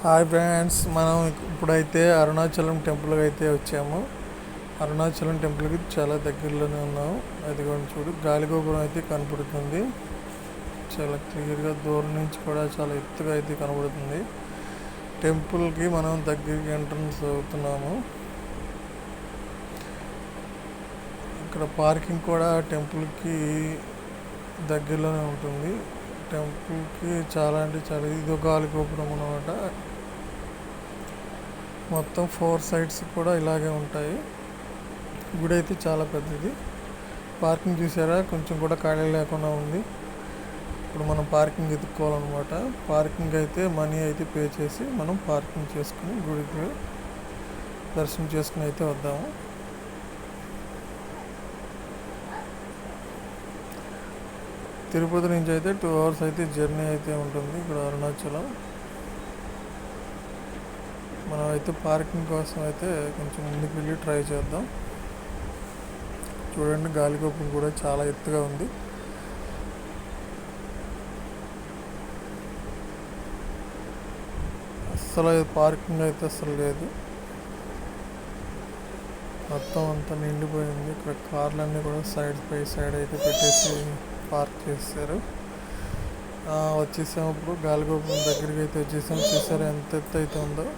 Hi friends, మనం ఇప్పుడైతే అరుణాచలం టెంపుల్కి అయితే వచ్చాము. అరుణాచలం టెంపుల్కి చాలా దగ్గరలోనే ఉన్నాము. అది కూడా చూడు, గాలిగోపురం అయితే కనపడుతుంది. చాలా క్లియర్గా దూరం నుంచి కూడా చాలా ఎత్తుగా అయితే కనబడుతుంది. టెంపుల్కి మనం దగ్గరికి ఎంట్రన్స్ అవుతున్నాము. ఇక్కడ పార్కింగ్ కూడా టెంపుల్కి దగ్గరలోనే ఉంటుంది. టెంపుల్కి చాలా అంటే చాలా ఇదో గాలిగోపురం అనమాట. మొత్తం 4 సైడ్స్ కూడా ఇలాగే ఉంటాయి. గుడి అయితే చాలా పెద్దది. పార్కింగ్ చూసారా, కొంచెం కూడా ఖాళీ లేకుండా ఉంది. ఇప్పుడు మనం పార్కింగ్ ఎత్తుక్కోవాలన్నమాట. పార్కింగ్ అయితే మనీ అయితే పే చేసి మనం పార్కింగ్ చేసుకుని గుడికి దర్శనం చేసుకుని అయితే వద్దాము. తిరుపతి నుంచి అయితే 2 hours అయితే జర్నీ అయితే ఉంటుంది ఇక్కడ అరుణాచలం. మనం అయితే పార్కింగ్ కోసం అయితే కొంచెం ముందుకు వెళ్ళి ట్రై చేద్దాం. చూడండి, గాలిగోపురం కూడా చాలా ఎత్తుగా ఉంది. అస్సలు పార్కింగ్ అయితే అస్సలు లేదు, మొత్తం అంతా నిండిపోయింది. ఇక్కడ కార్లన్నీ కూడా సైడ్ బై సైడ్ అయితే పెట్టేసి పార్క్ చేశారు. వచ్చేసాము, ఇప్పుడు గాలిగోపురం దగ్గరికి అయితే వచ్చేసాము. చూసారా ఎంత ఎత్తు అయితే ఉందో.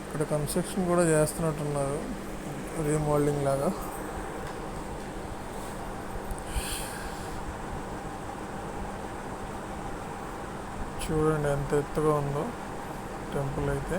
ఇక్కడ కన్స్ట్రక్షన్ కూడా చేస్తున్నట్టున్నారు, రీమోడలింగ్ లాగా. చూడండి ఎంత ఎత్తుగా ఉందో టెంపుల్ అయితే.